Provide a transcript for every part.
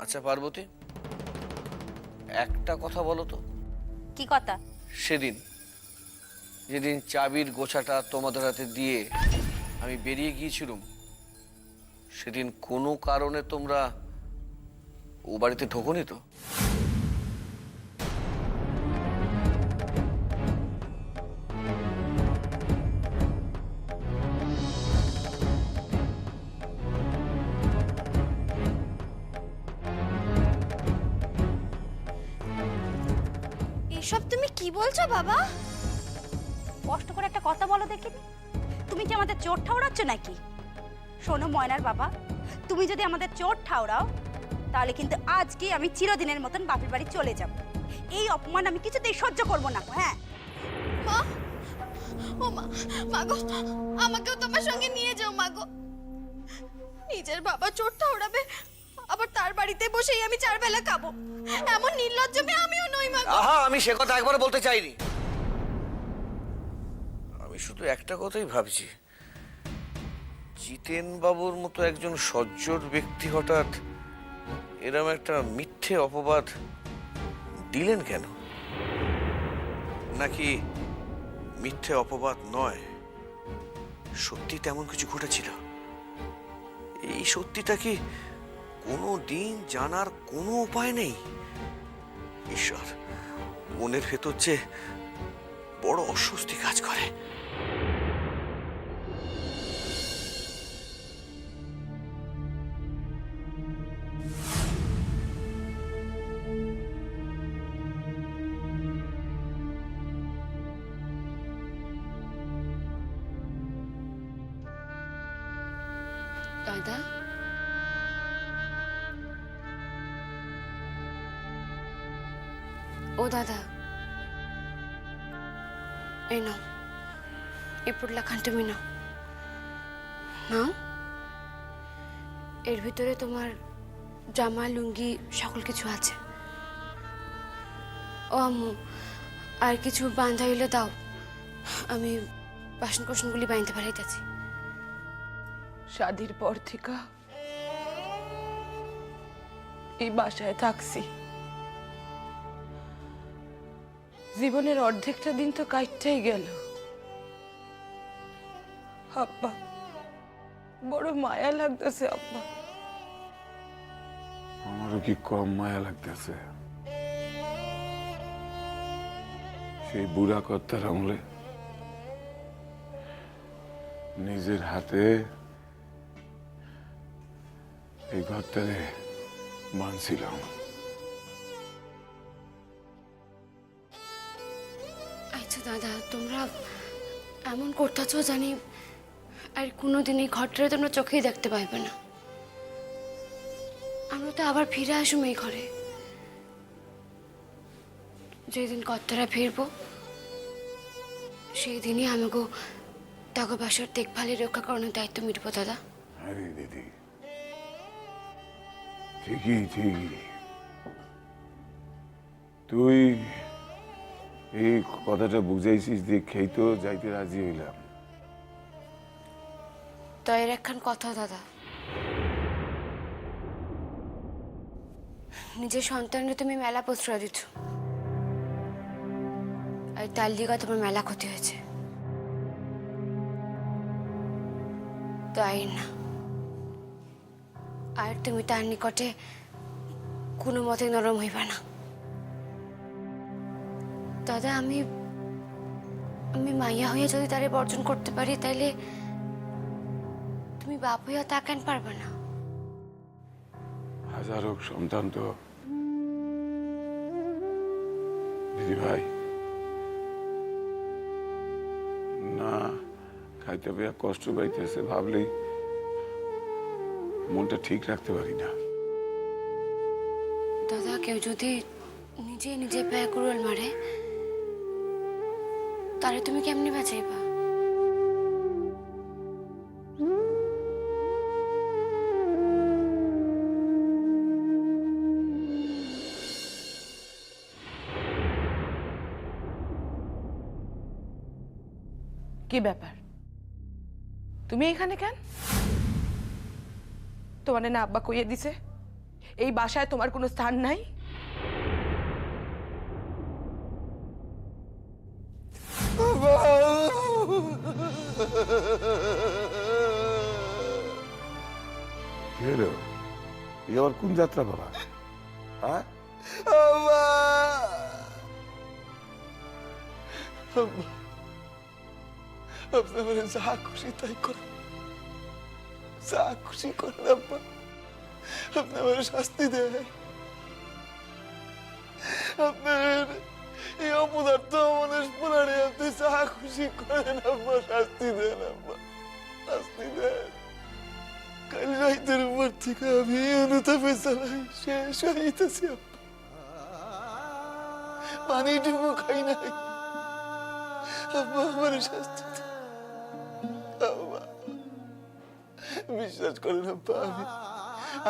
আচ্ছা পার্বতী, একটা কথা বলো তো। কি কথা? সেদিন যেদিন চাবির গোছাটা তোমাদের হাতে দিয়ে আমি বেরিয়ে গিয়েছিলাম, সেদিন কোনো কারণে তোমরা ও বাড়িতে ঢোকোনি তো? এসব তুমি কি বলছো বাবা? কষ্ট করে একটা কথা বলো দেখিনি। তুমি কি আমাদের চোর ঠাউরাচ্ছ নাকি? শোনো ময়নার বাবা, তুমি যদি আমাদের চোর ঠাউরাও তাহলে কিন্তু আজকে আমি চিরদিনের মতন বাপের বাড়ি চলে যাব। এই অপমান আমি কিছুতেই সহ্য করব না। হ্যাঁ মা, ও মা, মাগো, আমাকেও তোমার সঙ্গে নিয়ে যাও মাগো। নিজের বাবা চোরটা ওড়াবে, আবার তার বাড়িতে বসেই আমি 4 বেলা খাবো। এমন নির্লজ্জ মেয়ে আমিও নই মাগো। আহা, আমি সে কথা একবার বলতে চাইনি। আমি শুধু একটা কথাই ভাবছি, জিতেন বাবুর মতো একজন সজ্জর ব্যক্তি হঠাৎ এরকম একটা মিথ্যে অপবাদ দিলেন কেন? নাকি মিথ্যে অপবাদ নয়, সত্যি তেমন কিছু ঘটেছিল? এই সত্যিটা কি কোনো দিন জানার কোনো উপায় নেই? ঈশ্বর, মনের ভেতর যে বড় অস্বস্তি কাজ করে। দাদা, ও দাদা, এই নাও, এই পুটলাখান তুমি নাও। নাও, এর ভিতরে তোমার জামা লুঙ্গি সকল কিছু আছে। ও আম্মু, আর কিছু বান্ধা হইলে দাও, আমি বাসন কোসনগুলি বাঁধতে পারাইতেছি। শাদির পর থেকে এই বাসায় থাকছি, জীবনের অর্ধেকটা দিন তো কাটতেই গেল। আব্বা, বড় মায়া লাগতেছে আব্বা। আমারও কি কম মায়া লাগতেছে? সেই বুড়া কর্তার আমলে নিজের হাতে এই ঘরটারে বানছিলাম। আচ্ছা দাদা, তোমরা এমন করতেছ জানি, আর কোনোদিন এই ঘরটারে তোমরা চোখেই দেখতে পাইবে না। আমরা তো আবার ফিরে আসুম এই ঘরে। যেদিন কর্তারা ফিরবো সেই দিনই আমাকে তাকে বাসার দেখভালের রক্ষা করানোর দায়িত্ব মিটবো দাদা। আরে দিদি, ঠিকই ঠিকই, তুই এই কথাটা বুঝাইছিস দেখেই তো যাইতে রাজি হইলাম। তো এর একখান কথা দাদা, নিজের সন্তানকে তুমি মেলা প্রশ্রয় দিচ্ছ, আর তার লিগা তোমার মেলা ক্ষতি হয়েছে। তাই না, আর তুমি তার নিকটে কোনো মতে নরম হইবা না দাদা। আমি মাইয়া হইয়া যদি তারে বর্জন করতে পারি, তাইলে তুমি বাপ হইয়া তা কেন পারবে না? হাজার হোক সন্তান তো দিদি ভাই, না খাইতে পেয়ে কষ্ট পাইতেছে ভাবলেই মনটা ঠিক রাখতে পারি না। দাদা, কেউ যদি নিজে পায়ে কুড়াল মারে, তারে তুমি কেমনি বাঁচাইবা? কি ব্যাপার, তুমি এখানে কেন? তোমার না আব্বা কইয়ে দিছে এই বাসায় তোমার কোনো স্থান নাই? কি হলো? এই আবার কোন যাত্রা বলা? হ্যাঁ, আপনি আমার যা খুশি তাই করেন, যা খুশি করেন আব্বা। আপনি আমার শাস্তি দেন, আপনার এই অপদার্থ মানুষ পুরাণে আপনি যা খুশি করেন আব্বা, শাস্তি দেন আব্বা, শাস্তি দেন। কাল রাইতের উপর থেকে আমি অনুতাপে চালাই শেষ হইতেছি আব্বা, পানিটুকু খাই নাই আব্বা, আমার শাস্তি দেন আব্বা। বিশ্বাস করেন আব্বা,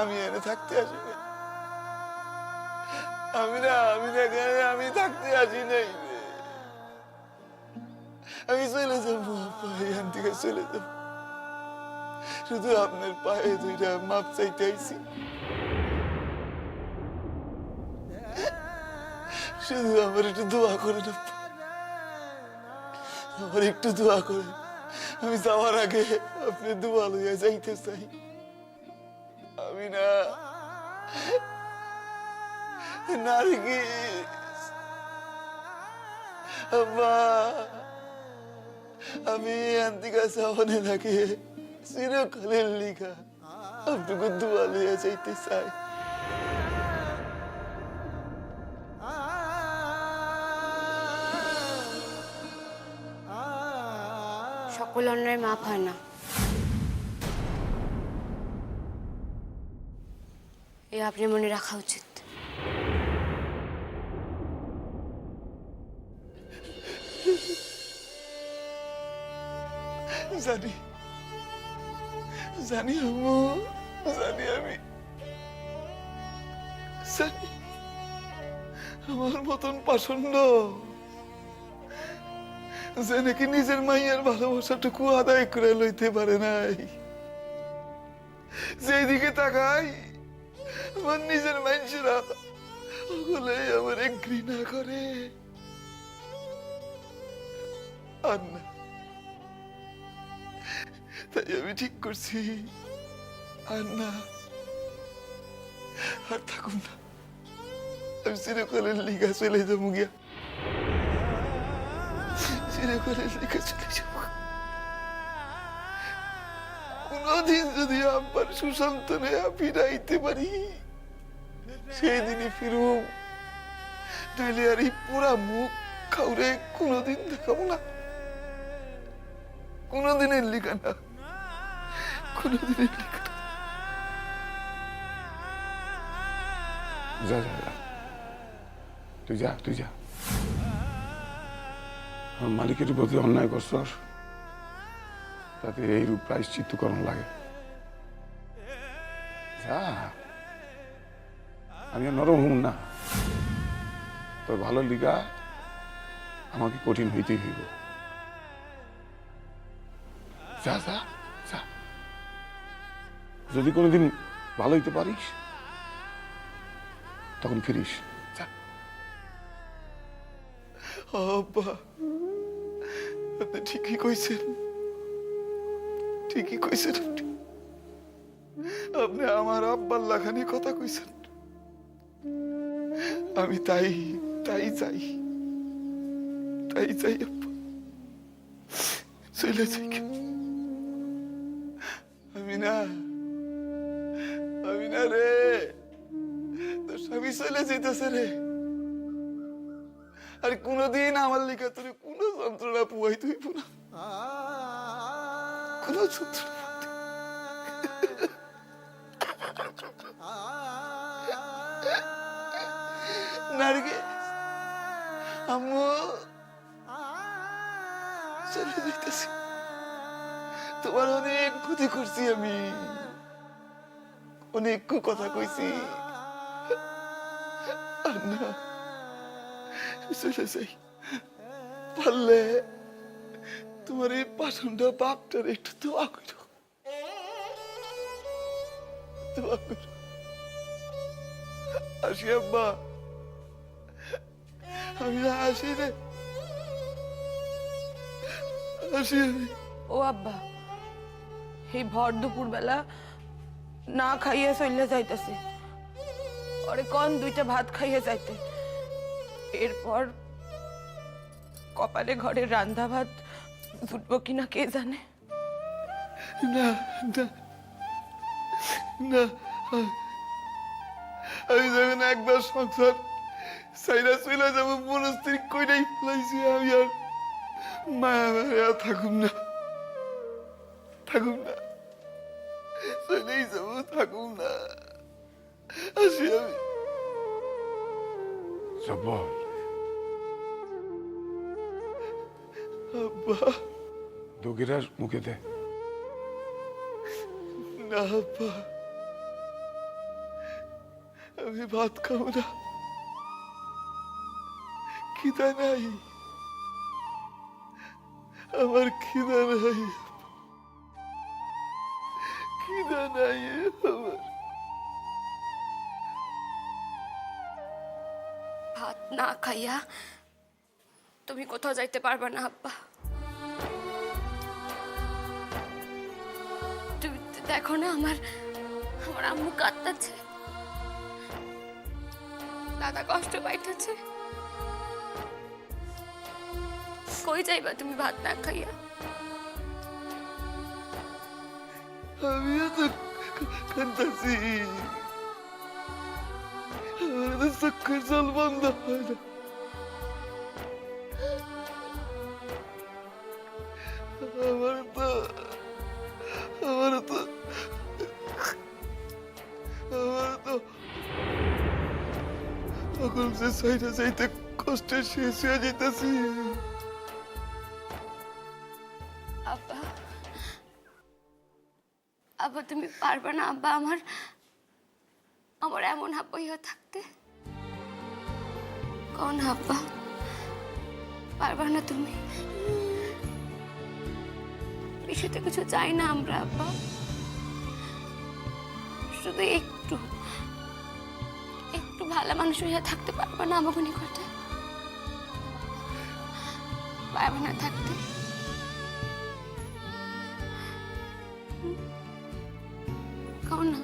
আমি এনে থাকতে আসি নাই, আমি থাকতে আসি নাই, আমি চলে যাবো আব্বা, এখান থেকে চলে যাবো। শুধু আপনার পায়ে দুইটা মাপ চাইতে আইছি, শুধু আমার একটু দোয়া করেন আব্বা, আমার একটু দোয়া করেন। আমি যাওয়ার আগে আপনি দোয়া লইয়া যাইতে চাই। আমি না আব্বা, আমি আন্তিকা সাবনের আগে চিরকালের লিখা আপনাকে দোয়া লইয়া যাইতে চাই। সকল অন্যায় মাপ হয় না, এ আপনি মনে রাখা উচিত। জানি জানি আম্মু, জানি আমি জানি আমার মতন পাষণ্ড যে নাকি নিজের মাইয়ার ভালোবাসাটুকু আদায় করে লইতে পারে নাই, যেদিকে তাকাই আমার নিজের মানুষেরা ওগুলো আমার ঘৃণা করে। আর না, তাই আমি ঠিক করছি আর না, আর থাকুন না, আমি চিরকালের লিগা চলে যাবো গিয়া, চিরকালের লিগা চলে যাবো। কোনদিন যদি আব্বার সুসন্তানে ফিরাইতে পারি সেই দিনই ফিরুম, নাইলে আর এই পুরা মুখ খাউরে কোনদিন দেখাবো না, কোনদিনের লিখা না, কোনদিনের লিখা না। যা যা যা, তুই যা, তুই যা। আমার মালিকের প্রতি অন্যায় করছস, তাতে এইরূপ প্রায়শ্চিত্ত করণ লাগে। যা, আমি আর নরম হম না, তোর ভালো লিগা আমাকে কঠিন হইতেই হইব। যা যা যা, যদি কোনোদিন ভালো হইতে পারিস তখন ফিরিস। যা। আব্বা, আপনি ঠিকই কইছেন, ঠিকই কইছেন আপনি। আপনি আমার আব্বার লাখানি কথা কইছেন, আমি তাই তাই চাই, তাই চাই আব্বা, চলে যাই। আমি না রে, তোর স্বামী চলে যেতেছে রে, আর কোনদিন আমার লিখা তোর কোনো যন্ত্রণা পুয়াই তুই না, কোনো যন্ত্রণা। নারগে আম্মু, চলে যাইতেছি, তোমার অনেক ক্ষতি করছি আমি, অনেক কথা কইছি, আর না, চলে যাই। পারলে তোমার এই পাষণ্ডা বাপটার একটু দোয়া করো, দোয়া করো। আসি আব্বা, আমি আসি রে, আসি আমি। ও আব্বা, এই ভর দুপুর বেলা না খাইয়ে চলে যাইতেছে। ওরে কোন দুইটা ভাত খাইয়ে যাইতে, এরপর কপালে ঘরের রান্না ভাত জুটবো কিনা কে জানে। না না না, আমি যখন একবার সংসার সাইরা চলে যাবো মনস্ত্রী কইরাই ফেলাইছি, আমি আর মায়া মায়া থাকুম না, থাকুম না, চলেই যাবো, থাকুম না, আসি আমি। জব্বর, আব্বা, দগিরার মুখে দে। না আব্বা, আমি ভাত খাবো না, খিদা নাই, আমার খিদা নাই, খিদা নাই আমার। ভাত না খাইয়া তুমি কোথাও যাইতে পারবা না আব্বা। তুমি দেখো না আমার আমার আম্মু কাঁদতেছে, দাদা কষ্ট পাইতেছে। কই যাইবা তুমি ভাত না খাইয়া? আমিও তো কাঁদতেছি, আমার তো চোখের জল বন্ধ হয় না, আমার তো তখন সে সাইডে যাইতে কষ্টে শেষ হয়ে যেতেছি। আব্বা, আব্বা তুমি পারবে না আব্বা আমার আমার এমন আব্বা হইয়া থাকতে? কোন আব্বা, পারবে না তুমি? বিষয়তে কিছু চাই না আমরা আব্বা, শুধু একটু একটু ভালো মানুষ হইয়া থাকতে পারবে না আমাকে নিকটে? পারবে না থাকতে? কও না।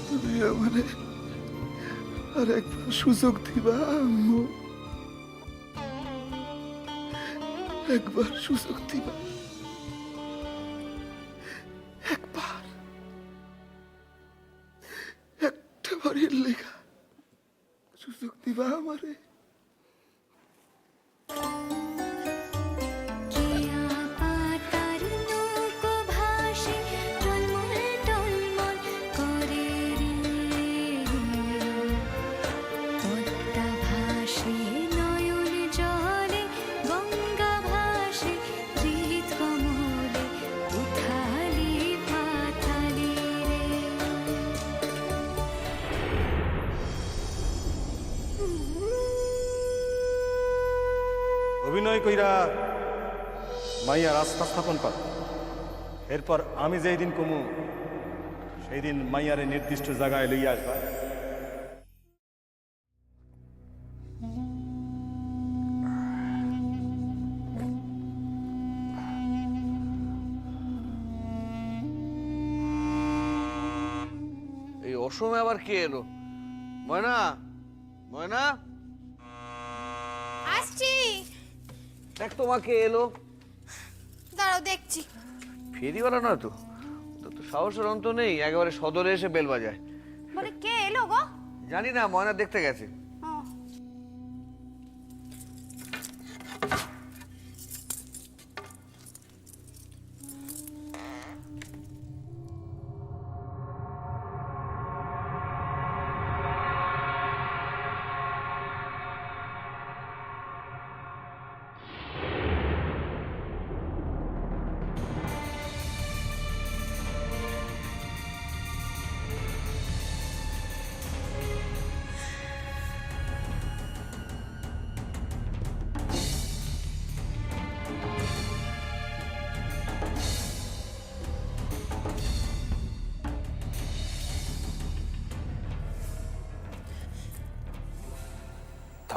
তুমি আমারে আর একবার সুযোগ দিবা আম্মু, একবার সুযোগ দিবা, একবার, একটা বাড়ির লেখা সুযোগ দিবা আমারে। অভিনয় কইরা মাইয়া রাস্তা স্থাপন কর, এরপর আমি যেই দিন কমু সেই দিন মাইয়ারে নির্দিষ্ট জায়গায় লইয়া আসবা। এই অসময়ে আবার কে এলো? ময়না, ময়না, আসছি, দেখ তোমাকে এলো। দাঁড়াও দেখছি। ফেরিওয়ালা নয় তো, ওদের তো সাহসের অন্ত নেই, একেবারে সদরে এসে বেল বাজায়। বলে কে এলো গো? জানি না, ময়না দেখতে গেছে। ও,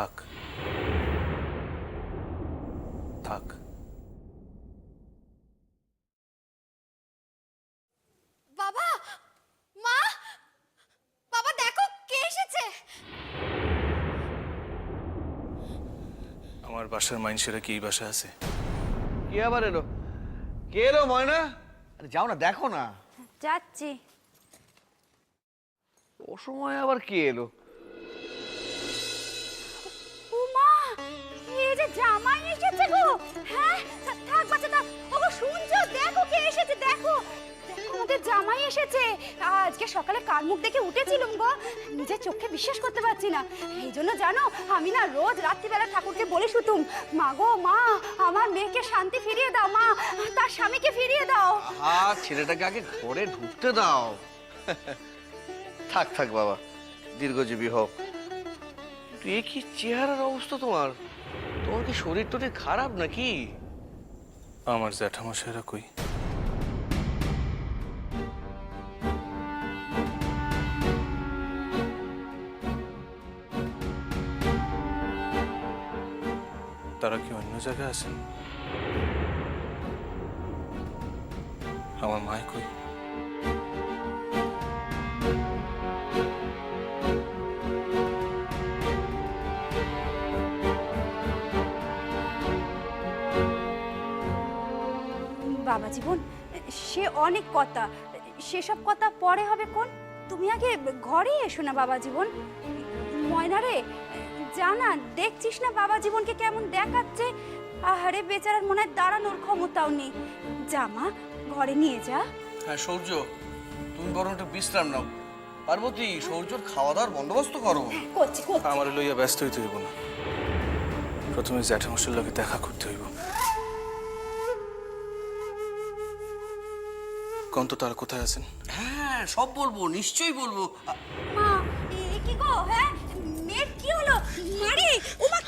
থাক থাক। বাবা, মা, বাবা দেখো কে এসেছে। আমার বাসার মাইনসেরা কি এই বাসা আছে? কে আবার এলো? কে এলো ময়না? আরে যাও না, দেখো না। যাচ্ছি। ও সময় আবার কে এলো? উমা, এই যে জামাই এসেছে গো। হ্যাঁ, থাক বাচ্চা থাক। ওগো শুনছো? দেখো কে এসেছে, দেখো। দেখো আমাদের জামাই এসেছে। আজকে সকালে কার মুখ দেখে উঠেছিলাম গো, নিজের চোখে বিশ্বাস করতে পারছি না। এই জন্য জানো, আমি না রোজ রাত্রিবেলা ঠাকুরকে বলে শুতুম, মা গো মা, আমার মেয়েকে শান্তি ফিরিয়ে দাও মা, তার স্বামীকে ফিরিয়ে দাও। ছেলেটাকে আগে ঘরে ঢুকতে দাও। থাক থাক বাবা, দীর্ঘজীবী হোক। তুই কি চেহারার অবস্থা তোমার? তোমার কি শরীর টরীর খারাপ নাকি? আমার জ্যাঠামশাইরা কই? তারা কি অন্য জায়গায় আছেন? আমার মায় কই? বাবা জীবন, সে অনেক কথা, সেসব কথা পরে হবে কোন। তুমি আগে ঘরে এসো না বাবা জীবন। ময়না রে, জানা দেখছিস না বাবা জীবনকে কেমন দেখাচ্ছে। আহারে বেচারার মনে হয় দাঁড়ানোর ক্ষমতাও নেই। জামা ঘরে নিয়ে যা। হ্যাঁ সৌর্য, তুমি বরং একটু বিশ্রাম নাও। পার্বতী, সৌর্যর খাওয়া দাওয়ার বন্দোবস্ত করো। করছি করছি। আমার লইয়া ব্যস্ত হইতে হইব না, প্রথমে জ্যাঠামশাইর লগে দেখা করতে হইব। কোন তো তারা কোথায় আছেন? হ্যাঁ সব বলবো, নিশ্চয়ই বলবো। মা, এ কি গো? হ্যাঁ, মেয়ের কি হলো? মারি ওমা,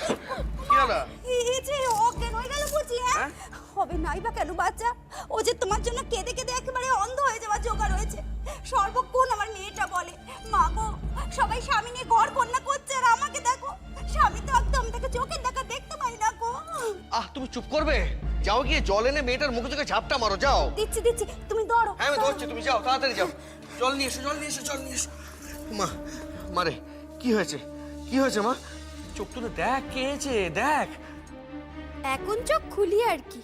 কি হলো? এই যে অজ্ঞান হয়ে গেল বুঝি। হ্যাঁ, হবে নাই বা কেন বাচ্চা? ও যে তোমার জন্য কেঁদে কেঁদে একেবারে অন্ধ হয়ে যাওয়ার জোগাড় হয়েছে। সর্বক্ষণ আমার মেয়েটা বলে, মা গো, সবাই স্বামী নিয়ে ঘর কন্যা করছে, আর আমাকে দেখো, স্বামী তো একদম তাকে চোখের দেখা দেখতে পাই না গো। তুমি চুপ করবে? যাও গিয়ে জল এনে মেয়েটার মুখে চোখে ঝাপটা মারো, যাও। দিচ্ছি দিচ্ছি, তুমি ধরো। হ্যাঁ আমি ধরছি, তুমি যাও, তাড়াতাড়ি যাও। জল নিয়ে এসো, জল নিয়ে এসো, জল নিয়ে এসো। মা, মারে কি হয়েছে? কি হয়েছে মা? চোখ তুলে দেখ, কে হয়েছে দেখ। এখন চোখ খুলি আর কি।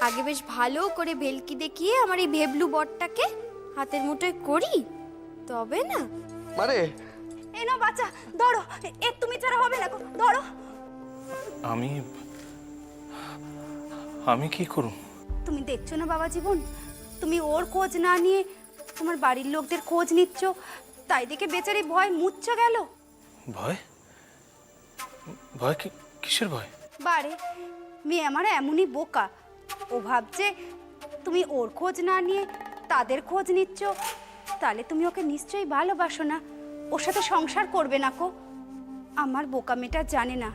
আগে বেশ ভালো করে ভেলকি দেখিয়ে আমার এই ভেবলু বটটাকে হাতের মুঠোয় করি, তবে না। মারে, এই নাও বাচ্চা, ধরো। এ তুমি ছাড়া হবে না গো, ধরো। আমি কি করুম? তুমি দেখছো না বাবা জীবন, তুমি ওর খোঁজ না নিয়ে তোমার বাড়ির লোকদের খোঁজ নিচ্ছ, তাই দেখে বেচারি ভয় মুচ্ছ গেল। ভয়? ভয় কিসের ভয়? বারে, মেয়ে আমার এমনই বোকা। ও ভাবছে তুমি ওর খোঁজ না নিয়ে তাদের খোঁজ নিচ্ছ, তাহলে তুমি ওকে নিশ্চয়ই ভালোবাসো না, ওর সাথে সংসার করবে না কো। আমার বোকা মেয়েটা জানে না,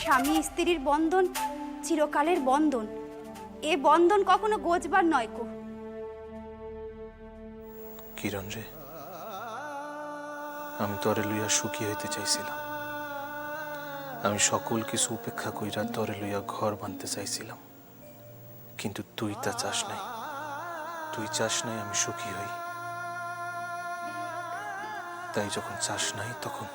স্বামী স্ত্রীর বন্ধন চিরকালের বন্ধন। এ বন্ধন কখনো গোজবার নয় কো। কিরণ রে, আমি তরে লইয়া সুখী হইতে চাইছিলাম। আমি সকল কিছু উপেক্ষা কইরা তরে লইয়া ঘর বানতে চাইছিলাম, কিন্তু তুই তা চাস নাই। তুই চাস নাই আমি সুখী হই, তাই যখন চাস নাই তখন